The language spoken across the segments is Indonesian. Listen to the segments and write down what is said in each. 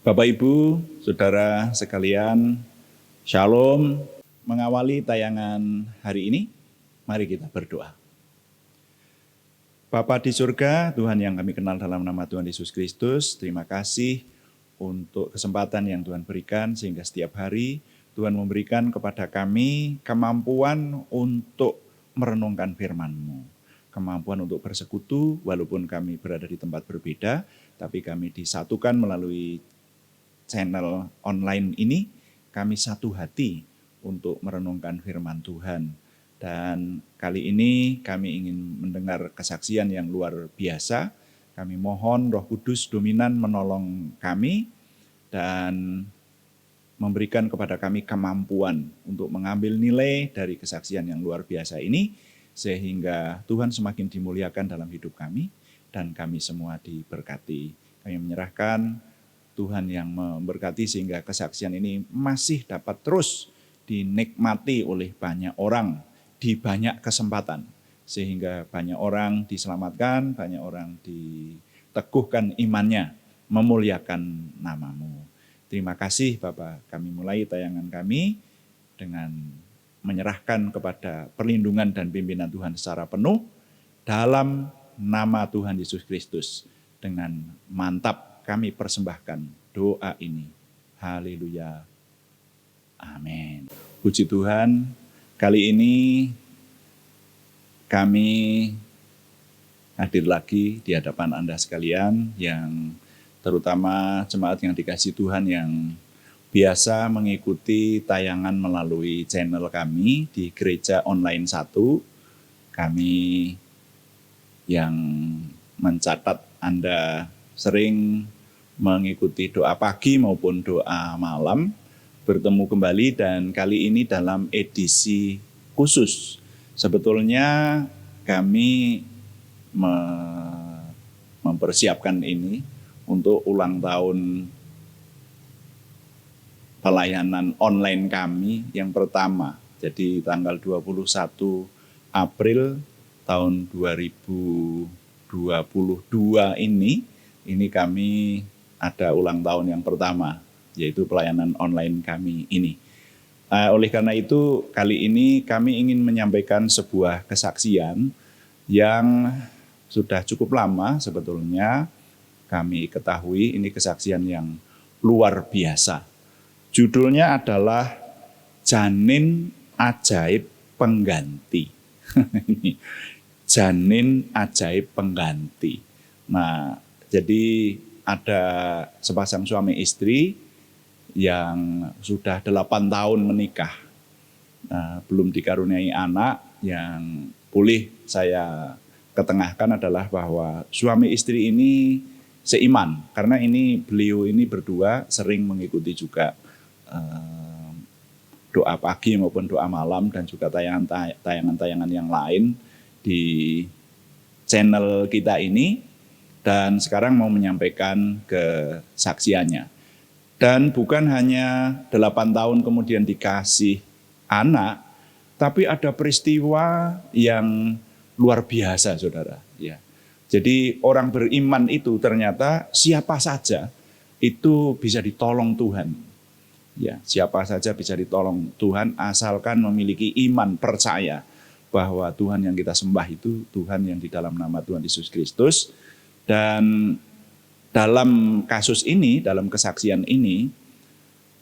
Bapak Ibu, Saudara sekalian, Shalom. Mengawali tayangan hari ini, mari kita berdoa. Bapa di surga, Tuhan yang kami kenal dalam nama Tuhan Yesus Kristus, terima kasih untuk kesempatan yang Tuhan berikan sehingga setiap hari Tuhan memberikan kepada kami kemampuan untuk merenungkan firman-Mu. Kemampuan untuk bersekutu walaupun kami berada di tempat berbeda, tapi kami disatukan melalui channel online ini, kami satu hati untuk merenungkan firman Tuhan. Dan kali ini kami ingin mendengar kesaksian yang luar biasa. Kami mohon Roh Kudus dominan menolong kami dan memberikan kepada kami kemampuan untuk mengambil nilai dari kesaksian yang luar biasa ini, sehingga Tuhan semakin dimuliakan dalam hidup kami dan kami semua diberkati. Kami menyerahkan Tuhan yang memberkati sehingga kesaksian ini masih dapat terus dinikmati oleh banyak orang di banyak kesempatan. Sehingga banyak orang diselamatkan, banyak orang diteguhkan imannya, memuliakan nama-Mu. Terima kasih Bapak, kami mulai tayangan kami dengan menyerahkan kepada perlindungan dan pimpinan Tuhan secara penuh dalam nama Tuhan Yesus Kristus. Dengan mantap kami persembahkan doa ini. Haleluya. Amin. Puji Tuhan, kali ini kami hadir lagi di hadapan Anda sekalian, yang terutama jemaat yang dikasihi Tuhan yang biasa mengikuti tayangan melalui channel kami di Gereja Online 1. Kami yang mencatat Anda sering mengikuti doa pagi maupun doa malam, bertemu kembali dan kali ini dalam edisi khusus. Sebetulnya kami mempersiapkan ini untuk ulang tahun pelayanan online kami yang pertama. Jadi tanggal 21 April tahun 2022 ini kami ada ulang tahun yang pertama, yaitu pelayanan online kami ini. Oleh karena itu, kali ini kami ingin menyampaikan sebuah kesaksian yang sudah cukup lama sebetulnya kami ketahui. Ini kesaksian yang luar biasa. Judulnya adalah Janin Ajaib Pengganti. Janin Ajaib Pengganti. Nah, jadi ada sepasang suami istri yang sudah 8 tahun menikah. Belum dikaruniai anak. Yang boleh saya ketengahkan adalah bahwa suami istri ini seiman. Karena beliau ini berdua sering mengikuti juga doa pagi maupun doa malam dan juga tayangan-tayangan yang lain di channel kita ini. Dan sekarang mau menyampaikan kesaksiannya. Dan bukan hanya 8 tahun kemudian dikasih anak, tapi ada peristiwa yang luar biasa, saudara. Ya. Jadi orang beriman itu ternyata siapa saja itu bisa ditolong Tuhan. Ya, siapa saja bisa ditolong Tuhan asalkan memiliki iman, percaya bahwa Tuhan yang kita sembah itu Tuhan yang di dalam nama Tuhan Yesus Kristus. Dan dalam kasus ini, dalam kesaksian ini,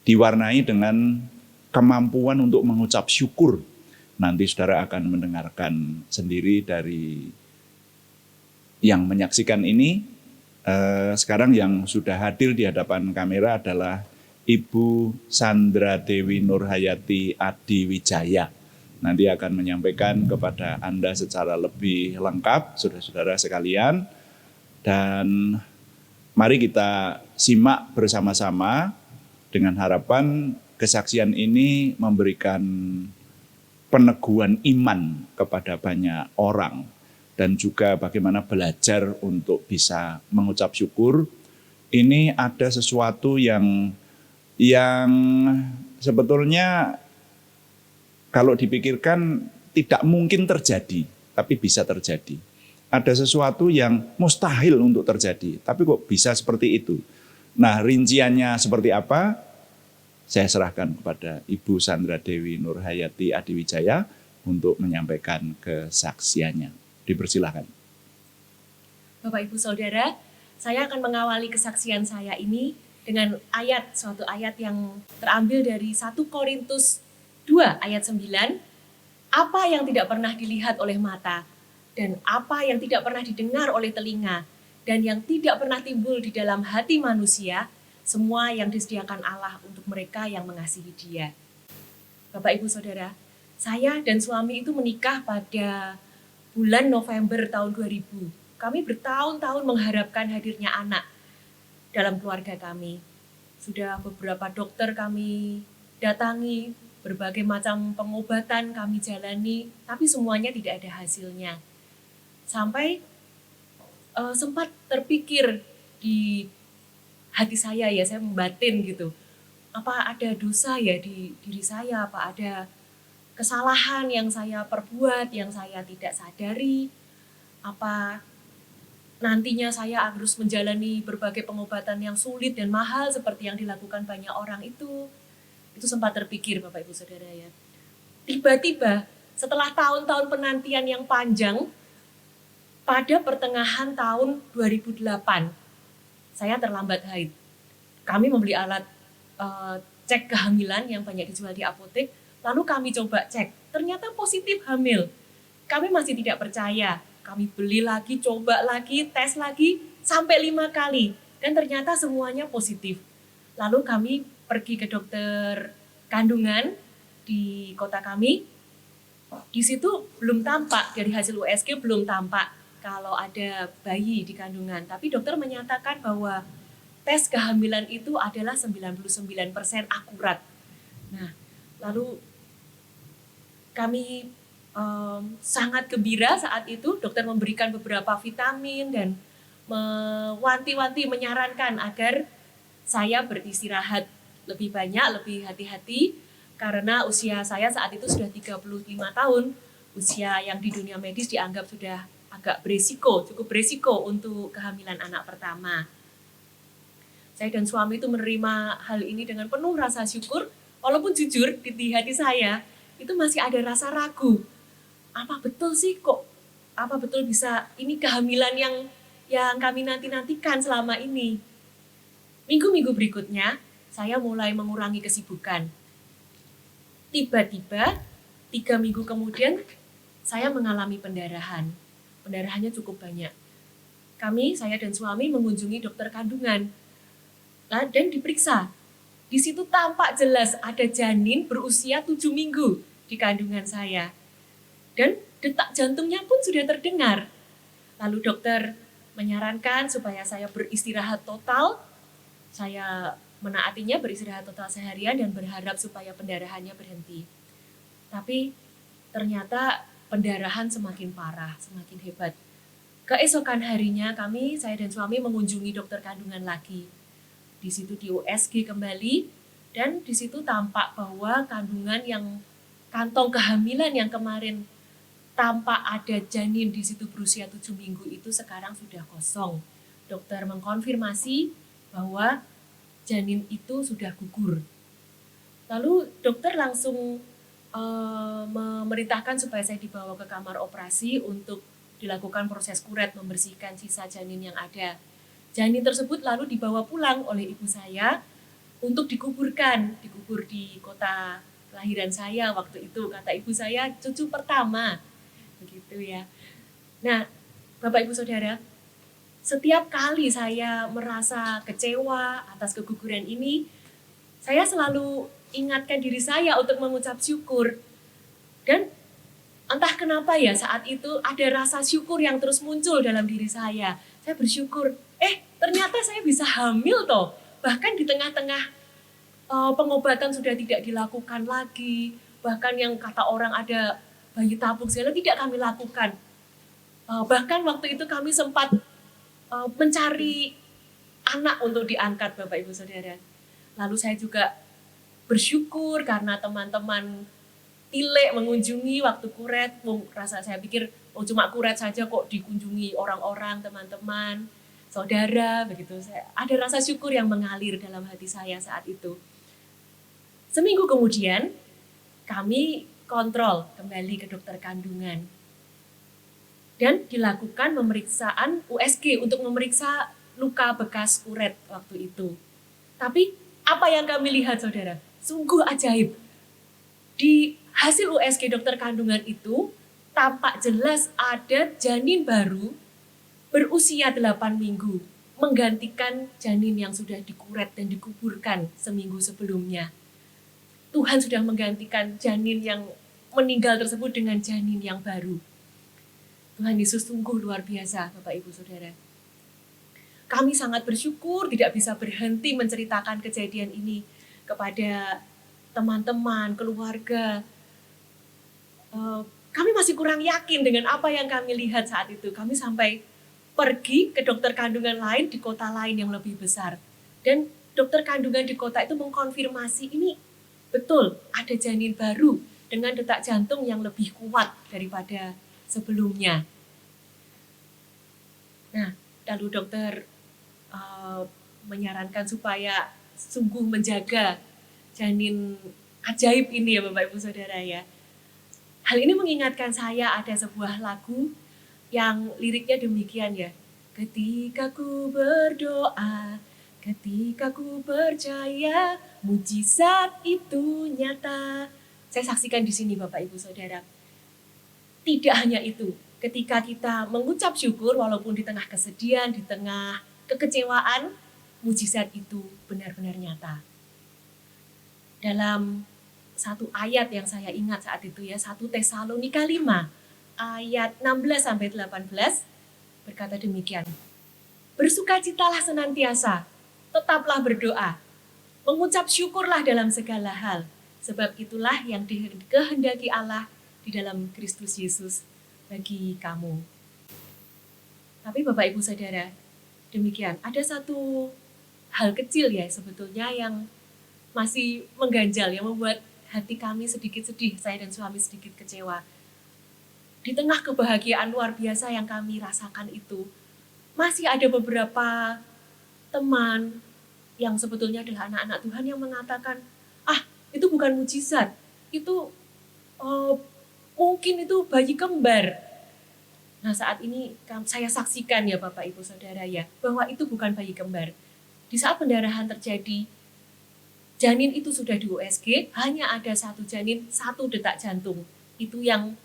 diwarnai dengan kemampuan untuk mengucap syukur. Nanti saudara akan mendengarkan sendiri dari yang menyaksikan ini. Sekarang yang sudah hadir di hadapan kamera adalah Ibu Sandra Dewi Nurhayati Adiwijaya. Nanti akan menyampaikan kepada Anda secara lebih lengkap, saudara-saudara sekalian. Dan mari kita simak bersama-sama dengan harapan kesaksian ini memberikan peneguhan iman kepada banyak orang. Dan juga bagaimana belajar untuk bisa mengucap syukur. Ini ada sesuatu yang sebetulnya kalau dipikirkan tidak mungkin terjadi, tapi bisa terjadi. Ada sesuatu yang mustahil untuk terjadi, tapi kok bisa seperti itu. Nah, rinciannya seperti apa? Saya serahkan kepada Ibu Sandra Dewi Nurhayati Adiwijaya untuk menyampaikan kesaksiannya. Dipersilahkan. Bapak Ibu Saudara, saya akan mengawali kesaksian saya ini dengan suatu ayat yang terambil dari 1 Korintus 2 ayat 9. Apa yang tidak pernah dilihat oleh mata, dan apa yang tidak pernah didengar oleh telinga, dan yang tidak pernah timbul di dalam hati manusia, semua yang disediakan Allah untuk mereka yang mengasihi Dia. Bapak Ibu Saudara, saya dan suami itu menikah pada bulan November tahun 2000. Kami bertahun-tahun mengharapkan hadirnya anak dalam keluarga kami. Sudah beberapa dokter kami datangi, berbagai macam pengobatan kami jalani, tapi semuanya tidak ada hasilnya. Sampai sempat terpikir di hati saya membatin gitu. Apa ada dosa ya di diri saya, apa ada kesalahan yang saya perbuat, yang saya tidak sadari, apa nantinya saya harus menjalani berbagai pengobatan yang sulit dan mahal seperti yang dilakukan banyak orang itu sempat terpikir Bapak Ibu Saudara ya. Tiba-tiba setelah tahun-tahun penantian yang panjang, pada pertengahan tahun 2008, saya terlambat haid. Kami membeli alat cek kehamilan yang banyak dijual di apotek, lalu kami coba cek, ternyata positif hamil. Kami masih tidak percaya, kami beli lagi, coba lagi, tes lagi, sampai 5 kali, dan ternyata semuanya positif. Lalu kami pergi ke dokter kandungan di kota kami. Di situ belum tampak, dari hasil USG belum tampak kalau ada bayi di kandungan. Tapi dokter menyatakan bahwa tes kehamilan itu adalah 99% akurat. Nah, lalu kami sangat gembira saat itu. Dokter memberikan beberapa vitamin dan mewanti-wanti, menyarankan agar saya beristirahat lebih banyak, lebih hati-hati, karena usia saya saat itu sudah 35 tahun, usia yang di dunia medis dianggap sudah agak beresiko, cukup beresiko untuk kehamilan anak pertama. Saya dan suami itu menerima hal ini dengan penuh rasa syukur, walaupun jujur di hati saya itu masih ada rasa ragu. Apa betul sih kok? Apa betul bisa ini kehamilan yang kami nanti-nantikan selama ini? Minggu-minggu berikutnya, saya mulai mengurangi kesibukan. Tiba-tiba, 3 minggu kemudian, saya mengalami pendarahan. Pendarahannya cukup banyak. Saya dan suami mengunjungi dokter kandungan. Dan diperiksa. Di situ tampak jelas ada janin berusia 7 minggu di kandungan saya. Dan detak jantungnya pun sudah terdengar. Lalu dokter menyarankan supaya saya beristirahat total. Saya menaatinya, beristirahat total seharian dan berharap supaya pendarahannya berhenti. Tapi ternyata pendarahan semakin parah, semakin hebat. Keesokan harinya saya dan suami mengunjungi dokter kandungan lagi. Di situ di USG kembali, dan di situ tampak bahwa kantong kehamilan yang kemarin tampak ada janin di situ berusia 7 minggu itu sekarang sudah kosong. Dokter mengkonfirmasi bahwa janin itu sudah gugur. Lalu dokter langsung memerintahkan supaya saya dibawa ke kamar operasi untuk dilakukan proses kuret, membersihkan sisa janin yang ada. Janin tersebut lalu dibawa pulang oleh ibu saya untuk dikubur di kota kelahiran saya waktu itu. Kata ibu saya, cucu pertama, begitu ya. Nah, Bapak Ibu Saudara, setiap kali saya merasa kecewa atas keguguran ini, saya selalu ingatkan diri saya untuk mengucap syukur. Dan entah kenapa ya, saat itu ada rasa syukur yang terus muncul dalam diri saya. Saya bersyukur, ternyata saya bisa hamil toh. Bahkan di tengah-tengah pengobatan sudah tidak dilakukan lagi. Bahkan yang kata orang ada bayi tabung segala tidak kami lakukan. Bahkan waktu itu kami sempat mencari anak untuk diangkat, Bapak Ibu Saudara. Lalu saya juga bersyukur karena teman-teman Tile mengunjungi waktu kuret. Saya pikir cuma kuret saja kok dikunjungi orang-orang, teman-teman. saudara, begitu. Ada rasa syukur yang mengalir dalam hati saya saat itu. Seminggu kemudian, kami kontrol kembali ke dokter kandungan. Dan dilakukan pemeriksaan USG untuk memeriksa luka bekas uret waktu itu. Tapi apa yang kami lihat, saudara? Sungguh ajaib. Di hasil USG dokter kandungan itu, tampak jelas ada janin baru berusia 8 minggu, menggantikan janin yang sudah dikuret dan dikuburkan seminggu sebelumnya. Tuhan sudah menggantikan janin yang meninggal tersebut dengan janin yang baru. Tuhan Yesus sungguh luar biasa, Bapak Ibu Saudara. Kami sangat bersyukur tidak bisa berhenti menceritakan kejadian ini kepada teman-teman, keluarga. Kami masih kurang yakin dengan apa yang kami lihat saat itu. Kami sampai pergi ke dokter kandungan lain di kota lain yang lebih besar. Dan dokter kandungan di kota itu mengkonfirmasi ini betul ada janin baru dengan detak jantung yang lebih kuat daripada sebelumnya. Nah, lalu dokter menyarankan supaya sungguh menjaga janin ajaib ini ya Bapak Ibu Saudara ya. Hal ini mengingatkan saya ada sebuah lagu yang liriknya demikian ya. Ketika ku berdoa, ketika ku percaya, mujizat itu nyata. Saya saksikan di sini Bapak Ibu Saudara. Tidak hanya itu, ketika kita mengucap syukur walaupun di tengah kesedihan, di tengah kekecewaan, mujizat itu benar-benar nyata. Dalam satu ayat yang saya ingat saat itu ya, 1 Tesalonika 5 ayat 16-18 berkata demikian. Bersukacitalah senantiasa, tetaplah berdoa, mengucap syukurlah dalam segala hal, sebab itulah yang dikehendaki Allah di dalam Kristus Yesus bagi kamu. Tapi Bapak Ibu Saudara, demikian. Ada satu hal kecil ya sebetulnya yang masih mengganjal, yang membuat hati kami sedikit sedih, saya dan suami sedikit kecewa. Di tengah kebahagiaan luar biasa yang kami rasakan itu, masih ada beberapa teman yang sebetulnya adalah anak-anak Tuhan yang mengatakan, itu bukan mujizat, itu mungkin itu bayi kembar. Nah saat ini saya saksikan ya Bapak Ibu Saudara ya, bahwa itu bukan bayi kembar. Di saat pendarahan terjadi, janin itu sudah di USG, hanya ada satu janin, 1 detak jantung. Itu yang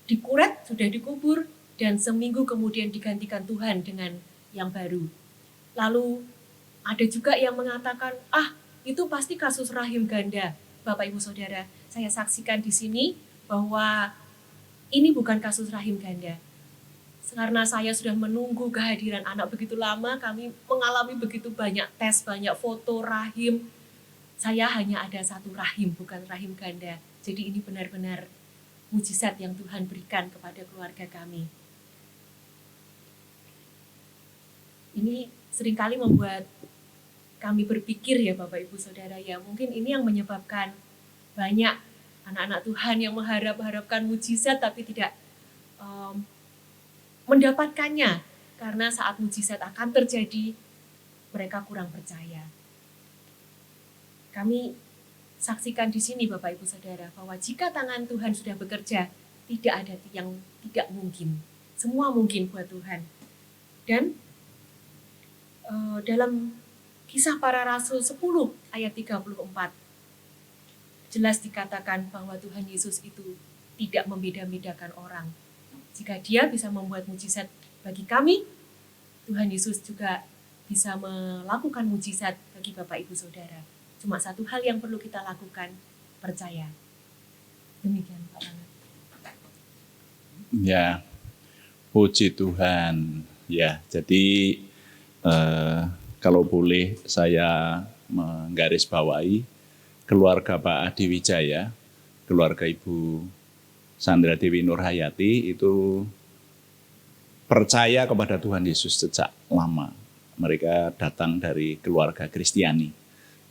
dikuret, sudah dikubur, dan seminggu kemudian digantikan Tuhan dengan yang baru. Lalu ada juga yang mengatakan, itu pasti kasus rahim ganda. Bapak Ibu Saudara, saya saksikan di sini bahwa ini bukan kasus rahim ganda. Karena saya sudah menunggu kehadiran anak begitu lama, kami mengalami begitu banyak tes, banyak foto rahim. Saya hanya ada 1 rahim, bukan rahim ganda. Jadi ini benar-benar mujizat yang Tuhan berikan kepada keluarga kami. Ini seringkali membuat kami berpikir ya Bapak Ibu Saudara ya, mungkin ini yang menyebabkan banyak anak-anak Tuhan yang mengharapkan mujizat tapi tidak mendapatkannya. Karena saat mujizat akan terjadi, mereka kurang percaya. Kami saksikan di sini Bapak Ibu Saudara bahwa jika tangan Tuhan sudah bekerja, tidak ada yang tidak mungkin. Semua mungkin buat Tuhan. Dan dalam Kisah Para Rasul 10 ayat 34 jelas dikatakan bahwa Tuhan Yesus itu tidak membeda-bedakan orang. Jika Dia bisa membuat mujizat bagi kami, Tuhan Yesus juga bisa melakukan mujizat bagi Bapak Ibu Saudara. Cuma satu hal yang perlu kita lakukan, percaya. Demikian Pak Rana. Ya, puji Tuhan. Ya, jadi kalau boleh saya menggarisbawahi keluarga Pak Adi Wijaya, keluarga Ibu Sandra Dewi Nurhayati itu percaya kepada Tuhan Yesus sejak lama. Mereka datang dari keluarga Kristiani.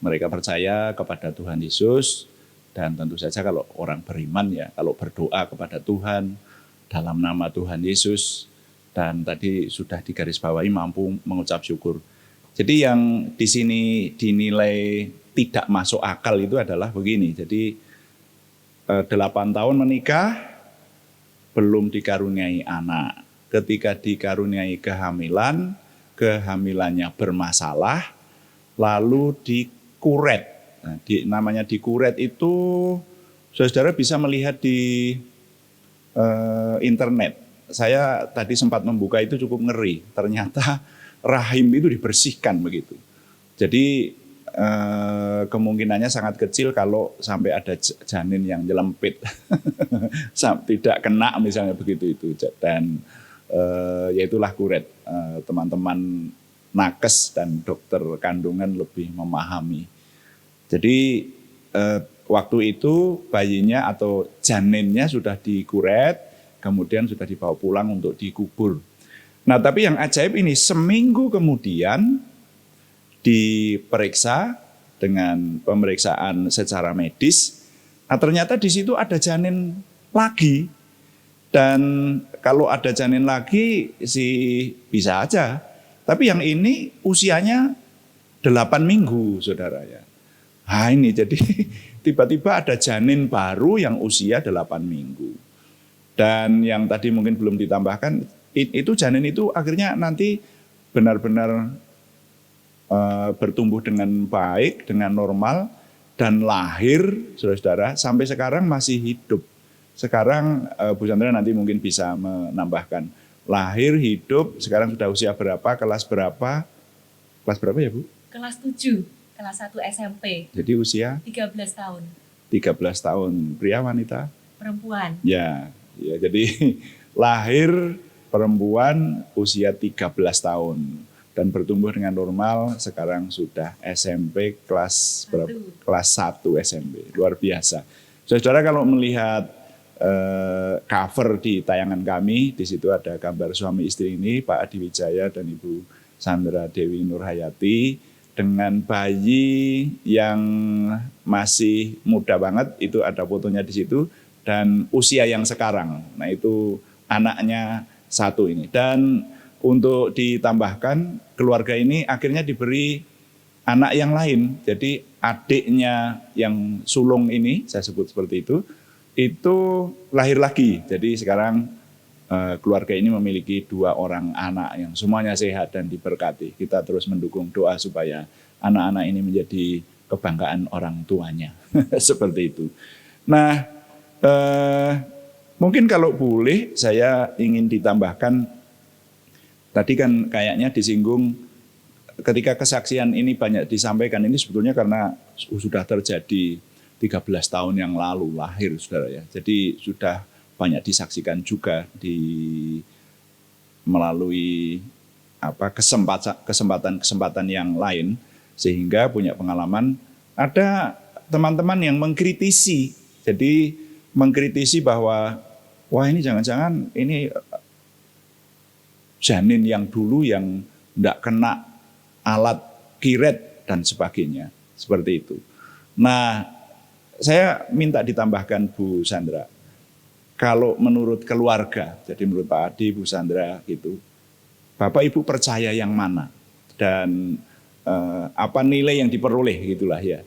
Mereka percaya kepada Tuhan Yesus dan tentu saja kalau orang beriman ya, kalau berdoa kepada Tuhan dalam nama Tuhan Yesus dan tadi sudah digarisbawahi mampu mengucap syukur. Jadi yang di sini dinilai tidak masuk akal itu adalah begini. Jadi 8 tahun menikah, belum dikaruniai anak. Ketika dikaruniai kehamilan, kehamilannya bermasalah, lalu dikuret. Nah, namanya dikuret itu, saudara bisa melihat di internet. Saya tadi sempat membuka itu cukup ngeri. Ternyata rahim itu dibersihkan begitu. Jadi kemungkinannya sangat kecil kalau sampai ada janin yang nyelempit, tidak kena misalnya begitu itu. Dan yaitulah kuret. Teman-teman nakes dan dokter kandungan lebih memahami. Jadi waktu itu bayinya atau janinnya sudah dikuret, kemudian sudah dibawa pulang untuk dikubur. Nah, tapi yang ajaib ini seminggu kemudian diperiksa dengan pemeriksaan secara medis. Nah, ternyata di situ ada janin lagi. Dan kalau ada janin lagi sih bisa aja. Tapi yang ini usianya 8 minggu, saudara ya. Nah ini jadi tiba-tiba ada janin baru yang usia 8 minggu. Dan yang tadi mungkin belum ditambahkan, itu janin itu akhirnya nanti benar-benar bertumbuh dengan baik, dengan normal, dan lahir, saudara-saudara, sampai sekarang masih hidup. Sekarang Bu Sandra nanti mungkin bisa menambahkan. Lahir, hidup, sekarang sudah usia berapa, kelas berapa ya Bu? Kelas 7, kelas 1 SMP. Jadi usia? 13 tahun. 13 tahun, pria wanita? Perempuan. Ya, jadi lahir perempuan usia 13 tahun dan bertumbuh dengan normal, sekarang sudah SMP kelas 1 SMP. Luar biasa. Saudara kalau melihat cover di tayangan kami, di situ ada gambar suami istri ini, Pak Adi Wijaya dan Ibu Sandra Dewi Nurhayati dengan bayi yang masih muda banget, itu ada fotonya di situ. Dan usia yang sekarang, nah itu anaknya 1 ini. Dan untuk ditambahkan, keluarga ini akhirnya diberi anak yang lain. Jadi adiknya yang sulung ini, saya sebut seperti itu lahir lagi. Jadi sekarang keluarga ini memiliki 2 orang anak yang semuanya sehat dan diberkati. Kita terus mendukung doa supaya anak-anak ini menjadi kebanggaan orang tuanya. Seperti itu. Nah, mungkin kalau boleh saya ingin ditambahkan, tadi kan kayaknya disinggung ketika kesaksian ini banyak disampaikan, ini sebetulnya karena sudah terjadi 13 tahun yang lalu lahir, saudara ya. Jadi sudah banyak disaksikan juga melalui kesempatan yang lain, sehingga punya pengalaman. Ada teman-teman yang mengkritisi, jadi mengkritisi bahwa wah ini jangan-jangan ini janin yang dulu yang tidak kena alat kiret dan sebagainya, seperti itu. Nah, saya minta ditambahkan Bu Sandra, kalau menurut keluarga, jadi menurut Pak Adi, Bu Sandra gitu, Bapak Ibu percaya yang mana dan apa nilai yang diperoleh gitulah ya.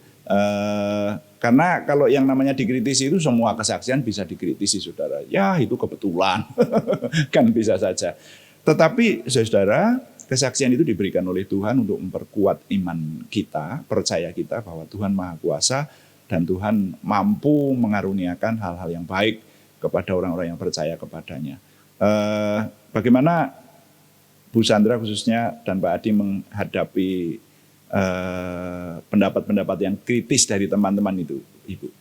Karena kalau yang namanya dikritisi itu semua kesaksian bisa dikritisi, saudara. Ya itu kebetulan, kan bisa saja. Tetapi saudara, kesaksian itu diberikan oleh Tuhan untuk memperkuat iman kita, percaya kita bahwa Tuhan Maha Kuasa dan Tuhan mampu mengaruniakan hal-hal yang baik kepada orang-orang yang percaya kepadanya. Bagaimana Bu Sandra khususnya dan Pak Adi menghadapi pendapat-pendapat yang kritis dari teman-teman itu, Ibu?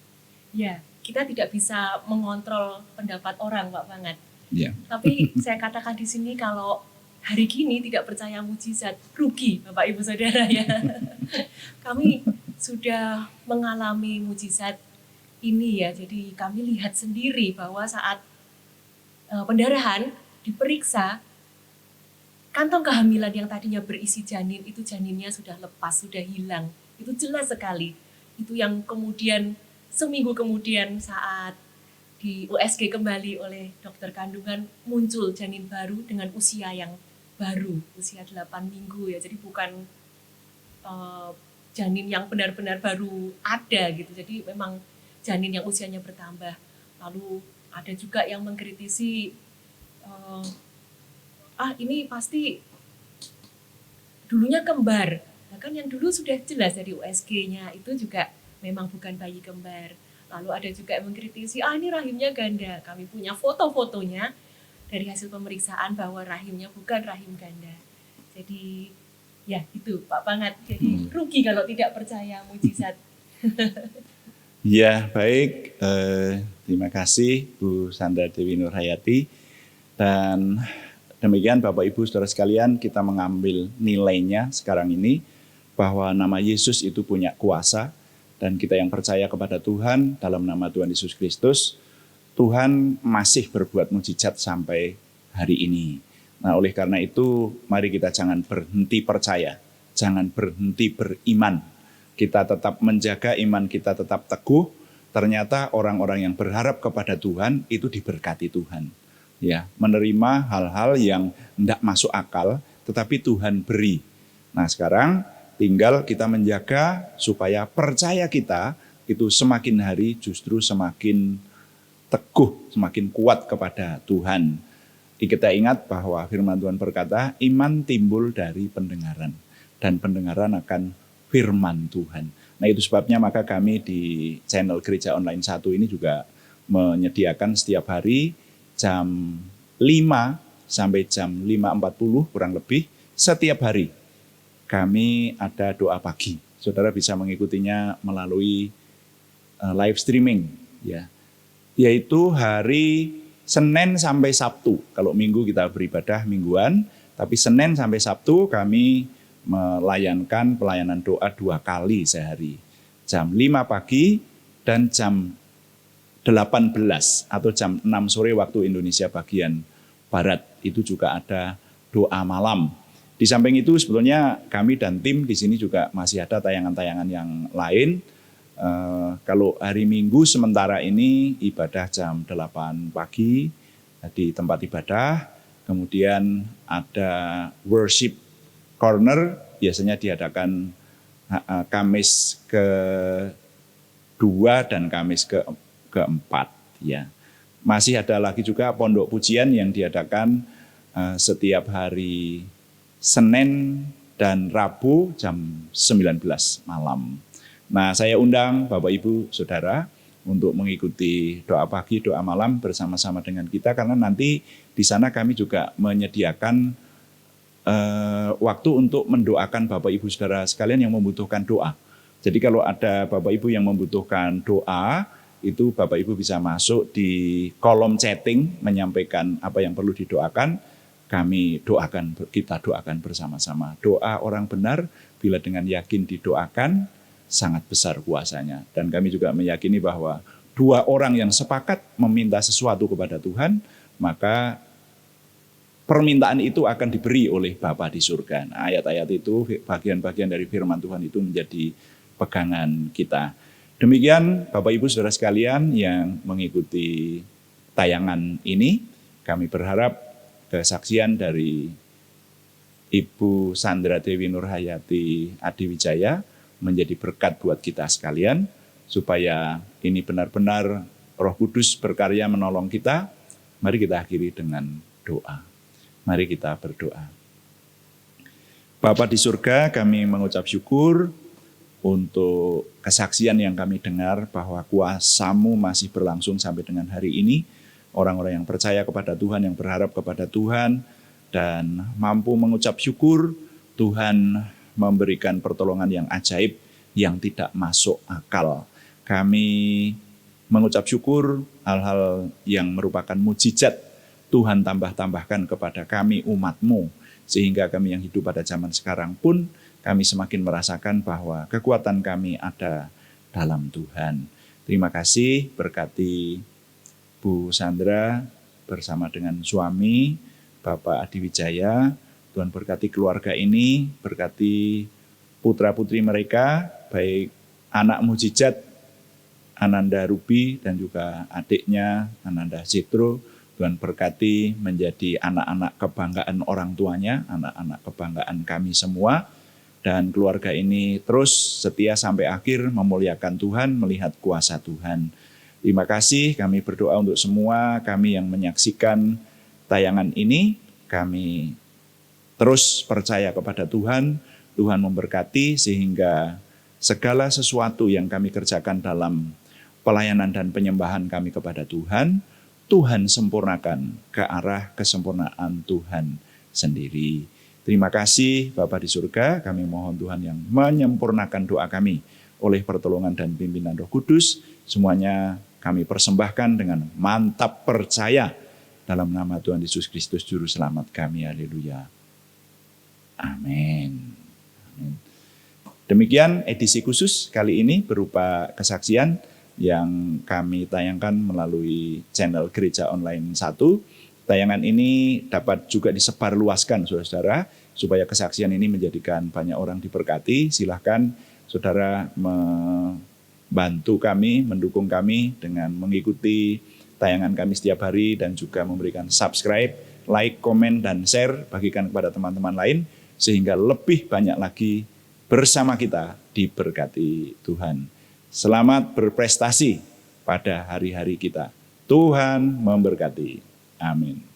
Ya, kita tidak bisa mengontrol pendapat orang, Pak Bangat. Ya. Tapi saya katakan di sini kalau hari gini tidak percaya mujizat, rugi Bapak Ibu Saudara ya. Kami sudah mengalami mujizat ini ya, jadi kami lihat sendiri bahwa saat pendarahan diperiksa, kantong kehamilan yang tadinya berisi janin, itu janinnya sudah lepas, sudah hilang. Itu jelas sekali. Itu yang kemudian seminggu kemudian saat di USG kembali oleh dokter kandungan, muncul janin baru dengan usia yang baru, usia 8 minggu ya. Jadi bukan janin yang benar-benar baru ada gitu. Jadi memang janin yang usianya bertambah. Lalu ada juga yang mengkritisi, ini pasti dulunya kembar. Nah kan yang dulu sudah jelas dari USG-nya itu juga memang bukan bayi kembar. Lalu ada juga yang mengkritisi, ini rahimnya ganda. Kami punya foto-fotonya dari hasil pemeriksaan bahwa rahimnya bukan rahim ganda. Jadi ya itu Pak Pangat. Jadi rugi kalau tidak percaya mujizat. Ya, baik. Terima kasih Bu Sandra Dewi Nurhayati. Dan demikian Bapak Ibu Saudara sekalian, kita mengambil nilainya sekarang ini bahwa nama Yesus itu punya kuasa, dan kita yang percaya kepada Tuhan dalam nama Tuhan Yesus Kristus, Tuhan masih berbuat mujizat sampai hari ini. Nah, oleh karena itu mari kita jangan berhenti percaya, jangan berhenti beriman. Kita tetap menjaga iman kita tetap teguh. Ternyata orang-orang yang berharap kepada Tuhan itu diberkati Tuhan. Ya, menerima hal-hal yang tidak masuk akal, tetapi Tuhan beri. Nah, sekarang tinggal kita menjaga supaya percaya kita itu semakin hari justru semakin teguh, semakin kuat kepada Tuhan. Kita ingat bahwa firman Tuhan berkata, iman timbul dari pendengaran, dan pendengaran akan firman Tuhan. Nah, itu sebabnya maka kami di channel Gereja Online 1 ini juga menyediakan setiap hari jam 5 sampai jam 5.40 kurang lebih setiap hari kami ada doa pagi. Saudara bisa mengikutinya melalui live streaming, ya. Yaitu hari Senin sampai Sabtu. Kalau Minggu kita beribadah mingguan, tapi Senin sampai Sabtu kami melayankan pelayanan doa 2 kali sehari. Jam 5 pagi dan jam 18 atau jam 6 sore waktu Indonesia bagian Barat. Itu juga ada doa malam. Di samping itu sebetulnya kami dan tim di sini juga masih ada tayangan-tayangan yang lain. Kalau hari Minggu sementara ini ibadah jam 8 pagi di tempat ibadah. Kemudian ada worship corner, biasanya diadakan Kamis ke-2 dan Kamis ke-4. Ya. Masih ada lagi juga pondok pujian yang diadakan setiap hari Senin dan Rabu jam 19 malam. Nah, saya undang Bapak Ibu Saudara untuk mengikuti doa pagi, doa malam bersama-sama dengan kita, karena nanti di sana kami juga menyediakan waktu untuk mendoakan Bapak Ibu Saudara sekalian yang membutuhkan doa. Jadi kalau ada Bapak Ibu yang membutuhkan doa, itu Bapak Ibu bisa masuk di kolom chatting menyampaikan apa yang perlu didoakan. Kami doakan, kita doakan bersama-sama. Doa orang benar bila dengan yakin didoakan sangat besar kuasanya. Dan kami juga meyakini bahwa 2 orang yang sepakat meminta sesuatu kepada Tuhan, maka permintaan itu akan diberi oleh Bapa di surga. Nah, ayat-ayat itu, bagian-bagian dari firman Tuhan itu menjadi pegangan kita. Demikian Bapak Ibu Saudara sekalian yang mengikuti tayangan ini, kami berharap kesaksian dari Ibu Sandra Dewi Nurhayati Adiwijaya menjadi berkat buat kita sekalian, supaya ini benar-benar Roh Kudus berkarya menolong kita. Mari kita akhiri dengan doa. Mari kita berdoa. Bapa di surga, kami mengucap syukur untuk kesaksian yang kami dengar bahwa kuasa-Mu masih berlangsung sampai dengan hari ini. Orang-orang yang percaya kepada Tuhan, yang berharap kepada Tuhan, dan mampu mengucap syukur, Tuhan memberikan pertolongan yang ajaib, yang tidak masuk akal. Kami mengucap syukur hal-hal yang merupakan mujizat Tuhan tambah-tambahkan kepada kami umat-Mu, sehingga kami yang hidup pada zaman sekarang pun kami semakin merasakan bahwa kekuatan kami ada dalam Tuhan. Terima kasih, berkati Bu Sandra bersama dengan suami, Bapak Adiwijaya. Tuhan berkati keluarga ini, berkati putra-putri mereka, baik anak mujizat Ananda Ruby dan juga adiknya Ananda Citro. Tuhan berkati menjadi anak-anak kebanggaan orang tuanya, anak-anak kebanggaan kami semua. Dan keluarga ini terus setia sampai akhir memuliakan Tuhan, melihat kuasa Tuhan. Terima kasih, kami berdoa untuk semua kami yang menyaksikan tayangan ini. Kami terus percaya kepada Tuhan, Tuhan memberkati sehingga segala sesuatu yang kami kerjakan dalam pelayanan dan penyembahan kami kepada Tuhan, Tuhan sempurnakan ke arah kesempurnaan Tuhan sendiri. Terima kasih Bapa di surga, kami mohon Tuhan yang menyempurnakan doa kami oleh pertolongan dan pimpinan Roh Kudus. Semuanya kami persembahkan dengan mantap percaya dalam nama Tuhan Yesus Kristus Juru Selamat kami. Haleluya. Amin. Amin. Demikian edisi khusus kali ini berupa kesaksian yang kami tayangkan melalui channel Gereja Online 1. Tayangan ini dapat juga disebarluaskan saudara-saudara, supaya kesaksian ini menjadikan banyak orang diberkati. Silahkan saudara membantu kami, mendukung kami dengan mengikuti tayangan kami setiap hari dan juga memberikan subscribe, like, komen, dan share, bagikan kepada teman-teman lain, sehingga lebih banyak lagi bersama kita diberkati Tuhan. Selamat berprestasi pada hari-hari kita. Tuhan memberkati. Amin.